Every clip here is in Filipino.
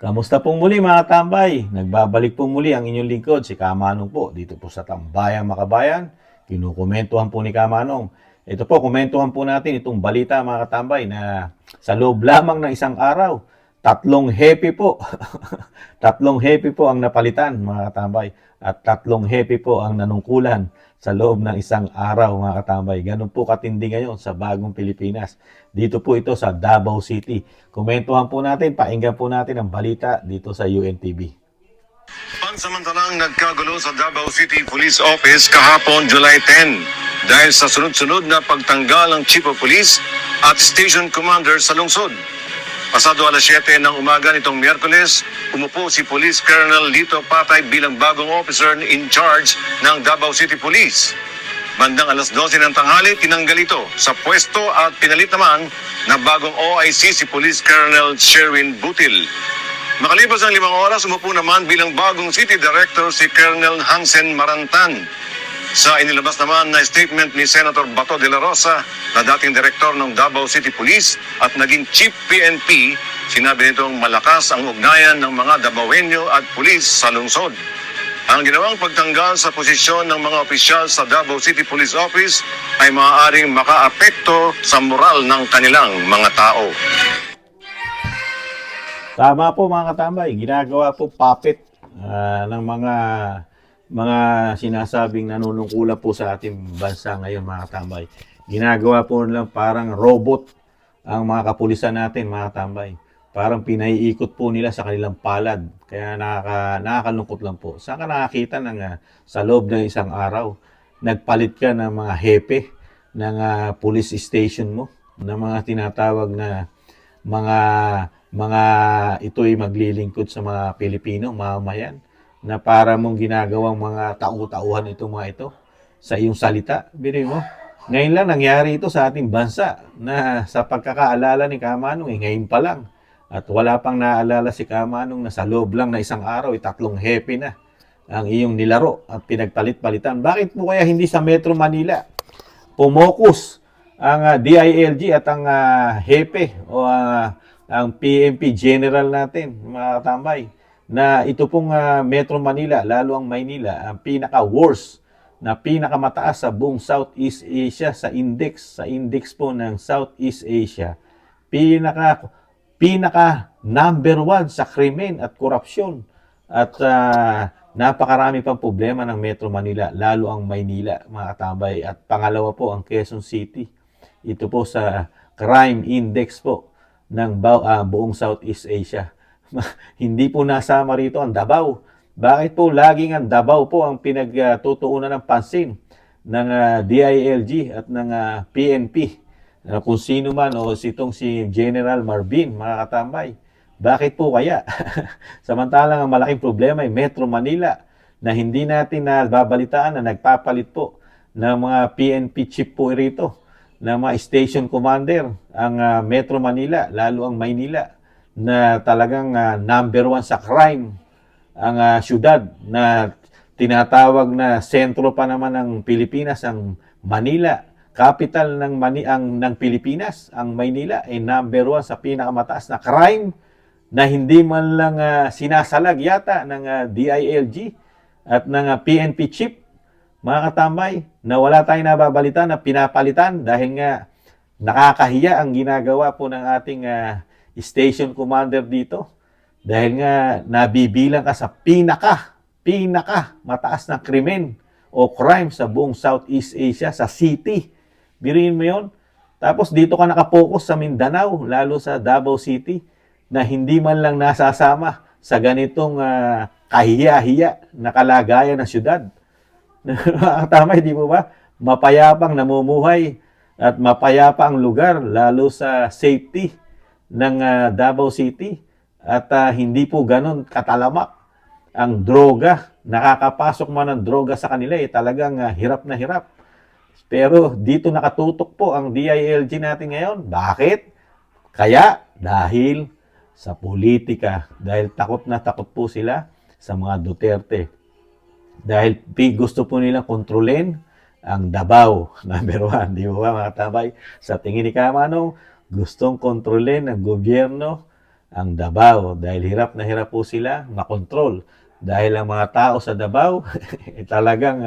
Kamusta pong muli mga tambay? Nagbabalik po muli ang inyong lingkod, si Kamanong po, dito po sa Tambayang Makabayan. Kinukomentuhan po ni Kamanong. Ito po, komentuhan po natin itong balita mga katambay na sa loob lamang ng isang araw, tatlong happy po. Tatlong happy po ang napalitan mga katambay at tatlong happy po ang nanungkulan sa loob ng isang araw mga katambay. Ganun po katindi ngayon sa bagong Pilipinas. Dito po ito sa Davao City. Komentuhan po natin, painggan po natin ang balita dito sa UNTV. Pansamantalang nagkagulo sa Davao City Police Office kahapon July 10 dahil sa sunod-sunod na pagtanggal ng Chief of Police at Station Commander sa lungsod. Pasado alas 7 ng umaga nitong Miyerkules, umupo si Police Colonel Lito Patay bilang bagong officer in charge ng Davao City Police. Bandang alas 12 ng tanghali, tinanggal ito sa pwesto at pinalit naman na bagong OIC si Police Colonel Sherwin Butil. Makalipas ang 5 oras, umupo naman bilang bagong City Director si Colonel Hansen Marantan. Sa inilabas naman na statement ni Senator Bato de la Rosa na dating Direktor ng Davao City Police at naging Chief PNP, sinabi nitong malakas ang ugnayan ng mga Davaoenyo at pulis sa lungsod. Ang ginawang pagtanggal sa posisyon ng mga opisyal sa Davao City Police Office ay maaaring makaapekto sa moral ng kanilang mga tao. Tama po mga katambay, ginagawa po puppet ng mga sinasabing nanunungkulan po sa ating bansa ngayon mga katambay. Ginagawa po nilang parang robot ang mga kapulisan natin mga katambay. Parang pinaiikot po nila sa kanilang palad. Kaya nakakalungkot lang po. Saan ka nakakita sa loob ng isang araw, nagpalit ka ng mga hepe ng police station mo, ng mga tinatawag na mga ito'y maglilingkod sa mga Pilipino, mamamayan, na para mong ginagawang mga tau-tauhan itong mga ito sa iyong salita. Biro mo, ngayon lang nangyari ito sa ating bansa na sa pagkakaalala ni Kamanong, ngayon pa lang. At wala pang naalala si Kamanong na sa loob lang na isang araw, tatlong happy na ang iyong nilaro at pinagpalit-palitan. Bakit po kaya hindi sa Metro Manila pumokus ang DILG at ang hepe o ang PNP General natin, mga katambay, na ito pong Metro Manila, lalo ang Maynila, ang pinaka-worst na pinakamataas sa buong Southeast Asia sa index po ng Southeast Asia. Pinaka number 1 sa krimen at korupsyon. At napakarami pang problema ng Metro Manila, lalo ang Maynila, mga katambay. At pangalawa po ang Quezon City. Ito po sa crime index po ng buong Southeast Asia. Hindi po nasama rito ang Davao. Bakit po laging ang Davao po ang pinagtutuunan ng pansin ng DILG at ng PNP? Kung sino man o si General Marvin, mga katambay. Bakit po kaya? Samantalang ang malaking problema ay Metro Manila na hindi natin nababalitaan na nagpapalit po ng mga PNP chief po rito, ng mga station commander, ang Metro Manila, lalo ang Maynila, na talagang number 1 sa crime, ang syudad na tinatawag na sentro pa naman ng Pilipinas, ang Manila, capital ng Pilipinas, ang Maynila ay number 1 sa pinakamataas na crime na hindi man lang sinasalag yata ng DILG at ng PNP chief. Mga katambay, na wala tayong nababalita na pinapalitan dahil nga nakakahiya ang ginagawa po ng ating station commander dito. Dahil nga nabibilang ka sa pinaka mataas na krimen o crime sa buong Southeast Asia, sa city. Biruin mo yun. Tapos dito ka nakapokus sa Mindanao, lalo sa Davao City, na hindi man lang nasasama sa ganitong kahiya-hiya na kalagayan ng syudad. Tama, hindi mo ba? Mapayapang namumuhay at mapayapa ang lugar, lalo sa safety ng Davao City. At hindi po ganun katalamak ang droga. Nakakapasok man ang droga sa kanila, talagang hirap na hirap. Pero dito nakatutok po ang DILG natin ngayon. Bakit? Kaya dahil sa politika. Dahil takot na takot po sila sa mga Duterte. Dahil gusto po nilang kontrolin ang Davao, number 1. Di ba mga tabay? Sa tingin ni Kamanong, gustong kontrolin ng gobyerno ang Davao. Dahil hirap na hirap po sila makontrol. Dahil ang mga tao sa Davao, talagang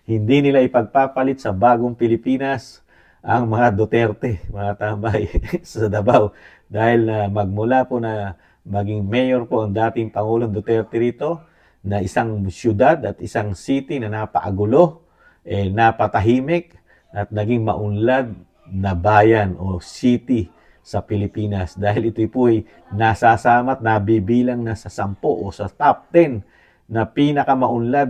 hindi nila ipagpapalit sa bagong Pilipinas ang mga Duterte, mga tambay sa Davao. Dahil magmula po na maging mayor po ang dating Pangulong Duterte rito, na isang syudad at isang city na napakagulo, napatahimik at naging maunlad na bayan o city sa Pilipinas. Dahil ito po ay nasasama at nabibilang na sa 10 o sa top 10 na pinakamaunlad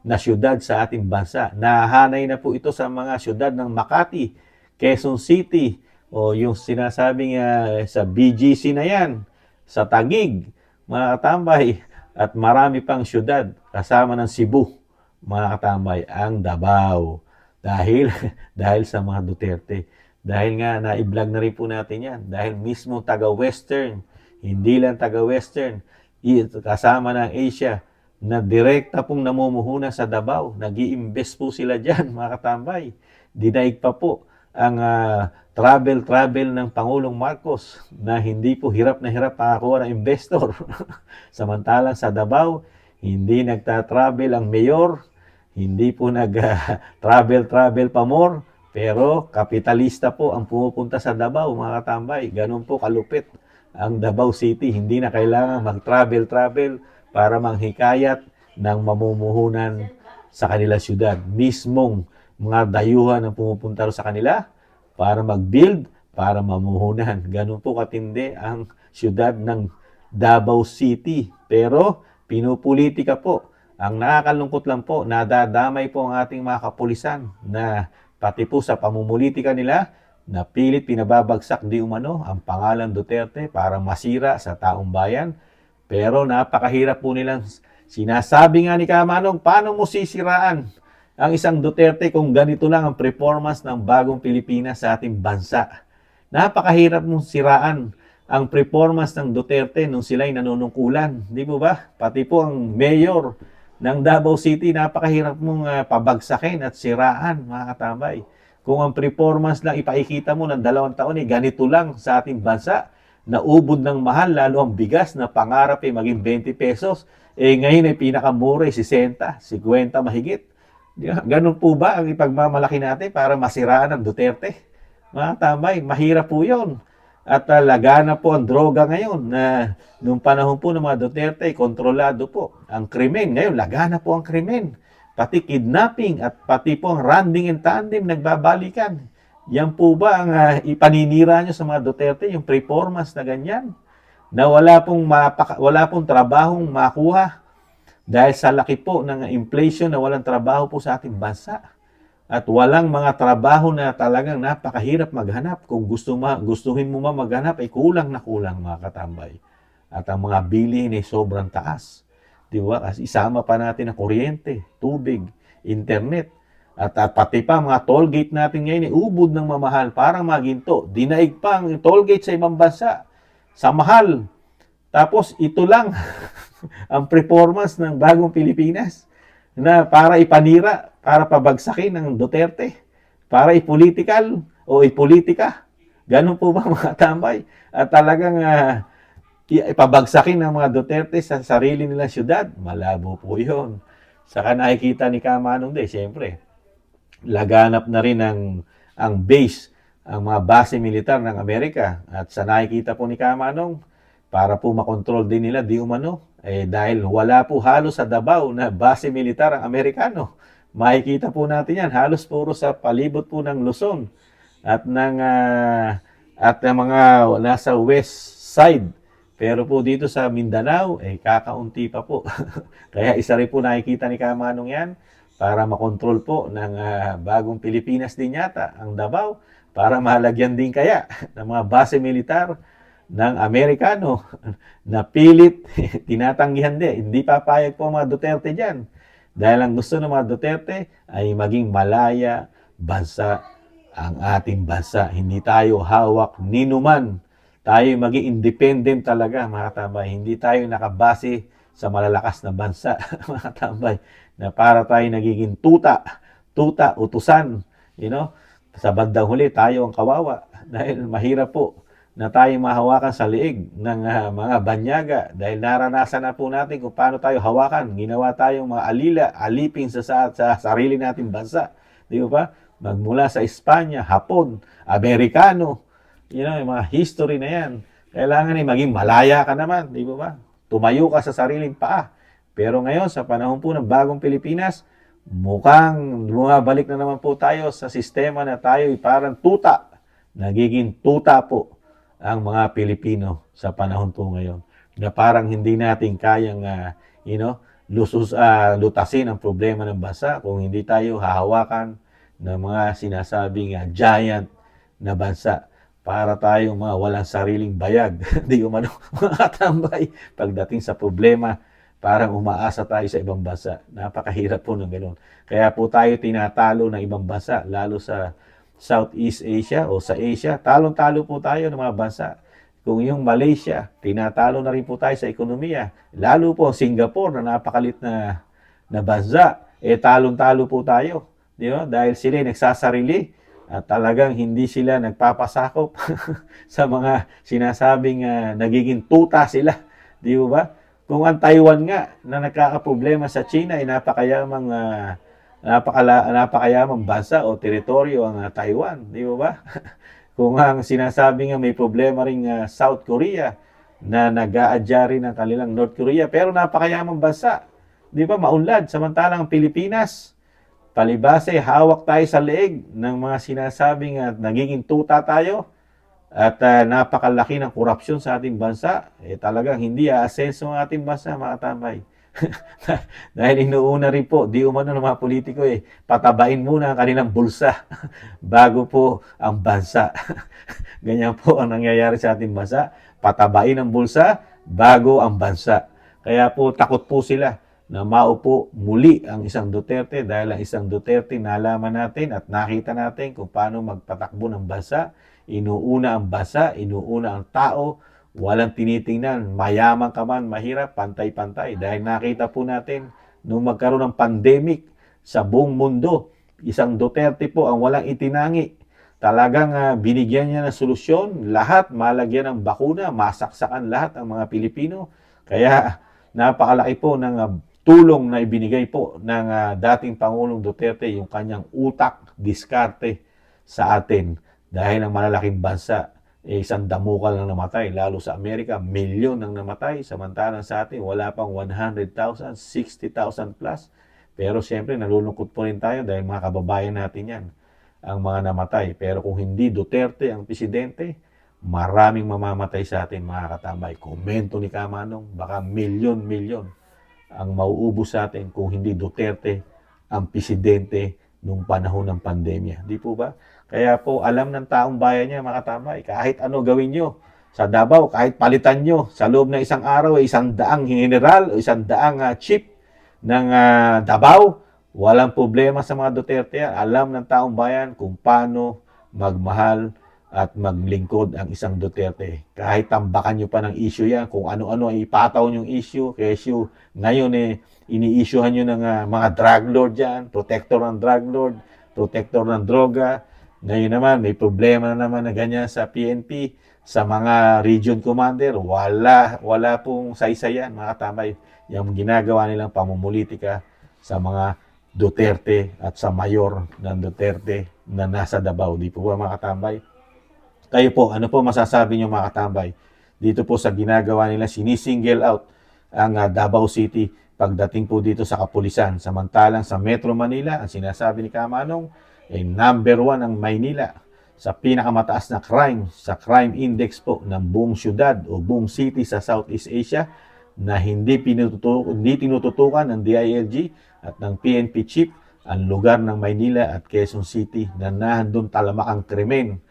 na syudad sa ating bansa. Nahanay na po ito sa mga syudad ng Makati, Quezon City, o yung sinasabing sa BGC na yan, sa Taguig, mga katambay, at marami pang syudad kasama ng Cebu, mga katambay, ang Davao. Dahil dahil sa mga Duterte. Dahil nga na-vlog na rin po natin yan. Dahil mismo taga-Western, hindi lang taga-Western, kasama ng Asia, na direkta pong namumuhuna sa Davao. Nag-i-invest po sila dyan, mga katambay. Dinaig pa po ang travel ng Pangulong Marcos na hindi po hirap na hirap makakuha ng investor. Samantalang sa Davao, hindi nagta-travel ang mayor, hindi po nag-travel pa more, pero kapitalista po ang pumupunta sa Davao, mga katambay. Ganun po kalupit ang Davao City. Hindi na kailangan mag-travel para manghikayat ng mamumuhunan sa kanila syudad. Mismong mga dayuhan ang pumupunta sa kanila para mag-build, para mamuhunan. Ganun po katindi ang syudad ng Davao City. Pero pinupolitika po. Ang nakakalungkot lang po, nadadamay po ang ating mga kapulisan na pati po sa pamumulitika nila, na pilit pinababagsak di umano ang pangalan Duterte para masira sa taong bayan. Pero napakahirap po nilang sinasabi nga ni Kamanong, paano mo sisiraan ang isang Duterte kung ganito lang ang performance ng bagong Pilipinas sa ating bansa? Napakahirap mong siraan ang performance ng Duterte nung sila'y nanunungkulan. Di mo ba? Pati po ang mayor ng Davao City, napakahirap mong pabagsakin at siraan, mga katambay. Kung ang performance lang ipaikita mo ng 2 taon, ganito lang sa ating bansa, naubod ng mahal, lalo ang bigas na pangarap maging 20 pesos, ngayon ay pinakamura 60, 50 mahigit. Ganun po ba ang ipagmamalaki natin para masiraan ang Duterte? Mga tambay, mahirap po yun. At lagana po ang droga ngayon na nung panahon po ng mga Duterte, kontrolado po ang krimen. Ngayon, lagana po ang krimen. Pati kidnapping at pati po ang randing and tandem nagbabalikan. Yan po ba ang ipaninira nyo sa mga Duterte, yung performance na ganyan? Na wala pong trabahong makuha dahil sa laki po ng inflation na walang trabaho po sa ating bansa. At walang mga trabaho na talagang napakahirap maghanap. Kung gustuhin mo maghanap, ay kulang na kulang, mga katambay. At ang mga bilihin ay sobrang taas. Di ba? Kasi isama pa natin ang kuryente, tubig, internet. At pati pa mga toll gate natin ngayon, ubod ng mamahal, parang maginto. Dinaig pa ang toll gate sa ibang bansa. Sa mahal. Tapos ito lang ang performance ng bagong Pilipinas na para ipanira, para pabagsakin ng Duterte, para ipolitikal o ipolitika. Ganun po ba, mga tambay? At talagang ipabagsakin ng mga Duterte sa sarili nilang syudad? Malabo po yun. Saka nakikita ni Kamanong siyempre, laganap na rin ang base, ang mga base militar ng Amerika. At sa nakikita po ni Kamanong, para po makontrol din nila, di umano, dahil wala po halos sa Davao na base militar ang Amerikano. Makikita po natin yan, halos puro sa palibot po ng Luzon at ng mga nasa west side. Pero po dito sa Mindanao, kakaunti pa po. Kaya isa rin po nakikita ni Kamanong yan para makontrol po ng bagong Pilipinas din yata, ang Davao, para malagyan din kaya ng mga base militar ng Amerikano na pilit tinatanggihan din. Hindi papayag po ang mga Duterte dyan. Dahil ang gusto ng mga Duterte ay maging malaya bansa ang ating bansa. Hindi tayo hawak ni numan. Tayo maging independent talaga, mga tambay. Hindi tayo nakabase sa malalakas na bansa, mga tambay. Na para tayo nagiging tuta, utusan. Sa bandang huli, tayo ang kawawa. Dahil mahirap po na tayo mahawakan sa liig ng mga banyaga dahil naranasan na po natin kung paano tayo hawakan. Ginawa tayong mga alipin sa sarili nating bansa. Di ba? Magmula sa Espanya, Hapon, Amerikano, yung mga history na yan. Kailangan maging malaya ka naman, di ba? Tumayo ka sa sariling paa. Pero ngayon, sa panahon po ng bagong Pilipinas, mukhang bumabalik na naman po tayo sa sistema na tayo parang tuta. Nagiging tuta po ang mga Pilipino sa panahon po ngayon. Na parang hindi natin kayang, lutasin ang problema ng bansa kung hindi tayo hahawakan ng mga sinasabing giant na bansa para tayong mga walang sariling bayag. Hindi umano mga tambay pagdating sa problema. Parang umaasa tayo sa ibang bansa. Napakahirap po ng gano'n. Kaya po tayo tinatalo ng ibang bansa, lalo sa Southeast Asia o sa Asia. Talong-talo po tayo ng mga bansa. Kung yung Malaysia, tinatalo na rin po tayo sa ekonomiya. Lalo po Singapore na napakalit na bansa, talong-talo po tayo. Di ba? Dahil sila nagsasarili at talagang hindi sila nagpapasakop sa mga sinasabing nagiging tuta sila. Di ba? Kung ang Taiwan nga na nagkakaproblema sa China ay napakayamang bansa o teritoryo ang Taiwan, di ba? Kung ang sinasabi nga may problema ring South Korea na nag-aadya rin ng kanilang North Korea, pero napakayamang bansa, di ba? Maunlad, samantalang Pilipinas, palibase, hawak tayo sa leeg ng mga sinasabing nagiging tuta tayo at napakalaki ng korupsyon sa ating bansa, talagang hindi aasenso ang ating bansa, mga tambay. Dahil inuuna rin po, di umano ng mga politiko patabain muna ang kanilang bulsa bago po ang bansa. Ganyan po ang nangyayari sa ating bansa. Patabain ang bulsa bago ang bansa. Kaya po takot po sila na maupo muli ang isang Duterte dahil ang isang Duterte nalaman natin at nakita natin kung paano magpatakbo ng bansa. Inuuna ang bansa, inuuna ang tao, walang tinitingnan, mayaman ka man, mahirap, pantay-pantay. Dahil nakita po natin, nung magkaroon ng pandemic sa buong mundo, isang Duterte po ang walang itinangi. Talagang binigyan niya ng solusyon, lahat malagyan ng bakuna, masaksakan lahat ang mga Pilipino. Kaya napakalaki po ng tulong na ibinigay po ng dating Pangulong Duterte, yung kanyang utak, diskarte sa atin. Dahil ang malalaking bansa, isang damukal ang namatay. Lalo sa Amerika, milyon ang namatay. Samantalang sa atin, wala pang 100,000, 60,000 plus. Pero siyempre, nalulungkot po rin tayo dahil mga kababayan natin yan ang mga namatay. Pero kung hindi Duterte ang presidente, maraming mamamatay sa atin, mga katambay. Komento ni Kamanong, baka milyon-milyon ang mauubos sa atin kung hindi Duterte ang presidente nung panahon ng pandemya. Di po ba? Kaya po, alam ng taong bayan niya, mga katambay, kahit ano gawin nyo sa Davao, kahit palitan nyo sa loob ng isang araw, 100 general o 100 chief ng Davao, walang problema sa mga Duterte. Alam ng taong bayan kung paano magmahal at maglingkod ang isang Duterte. Kahit tambakan nyo pa ng issue yan, kung ano-ano ay ipataw yung issue, issue ngayon ini-issuehan nyo ng mga drug lord dyan, protector ng drug lord, protector ng droga. Ngayon naman, may problema na naman na ganyan sa PNP, sa mga region commander, wala pong saysayan, mga tambay, yung ginagawa nilang pamumulitika sa mga Duterte at sa mayor ng Duterte na nasa Davao. Di po ba, mga tambay? Kayo po, ano po masasabi niyo, mga katambay? Dito po sa ginagawa nila, sinisingle out ang Davao City pagdating po dito sa kapulisan. Samantalang sa Metro Manila, ang sinasabi ni Kamanong, number 1 ang Maynila sa pinakamataas na crime, sa crime index po ng buong syudad o buong city sa Southeast Asia na hindi tinututukan ng DILG at ng PNP chief ang lugar ng Maynila at Quezon City na nandun talamak ang krimen.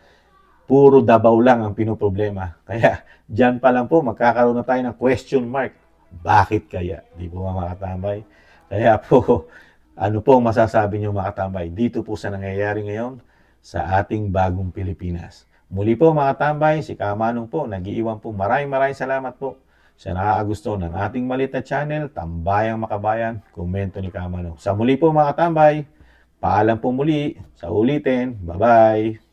Puro Davao lang ang pinoproblema. Kaya dyan pa lang po magkakaroon na tayo ng question mark. Bakit kaya? Di po mga katambay? Kaya po, ano po masasabi niyo, mga katambay? Dito po sa nangyayari ngayon sa ating bagong Pilipinas. Muli po, mga katambay, si Kamanong po, nag-iiwan po. Maraming salamat po sa nakakagusto ng ating maliit na channel, Tambayang Makabayan, komento ni Kamanong. Sa muli po, mga katambay, paalam po muli. Sa ulitin. Bye-bye.